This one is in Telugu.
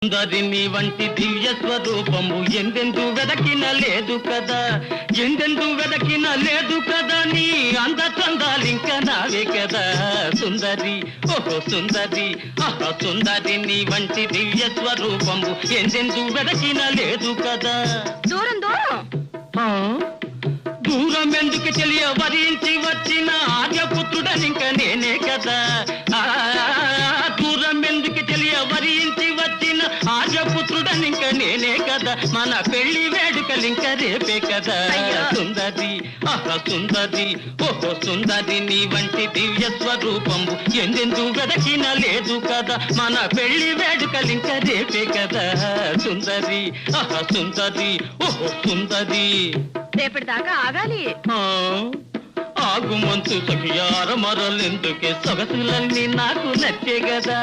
సుందరిని వంటి దివ్య స్వరూపము ఎందెందు వెదకిన లేదు కదా, ఎందెందు వెదకిన లేదు కదా, నీ అంద చందాలింక నావే కదా సుందరి, ఓహో సుందరి, ఆహా సుందరిని వంటి దివ్య స్వరూపము ఎందెందు వెదకిన లేదు కదా. దూరం దూరం దూరం ఎందుకు తెలియ వరించి వచ్చిన ఆర్యపుత్రుడనింక నేనే కదా, దూరం ఎందుకు తెలియ వరించి వచ్చిన ఆర్యపుత్రుడనింక నేనే కదా, మన పెళ్లి వేడుకలింక రేపే కదా సుందరి, ఆహా సుందరి, ఓహో సుందరి, నీ వంటి దివ్య స్వరూపము ఎందెందు వెదకిన లేదు కదా, మన పెళ్లి వేడుకలింక రేపే కదా సుందరి, ఆహా సుందరి, ఓహో సుందరి. రేపటిదాకా ఆగాలి. ఆగుమంతు సఖియార మరలెందుకే, సొగసులన్నీ నాకు నచ్చే కదా.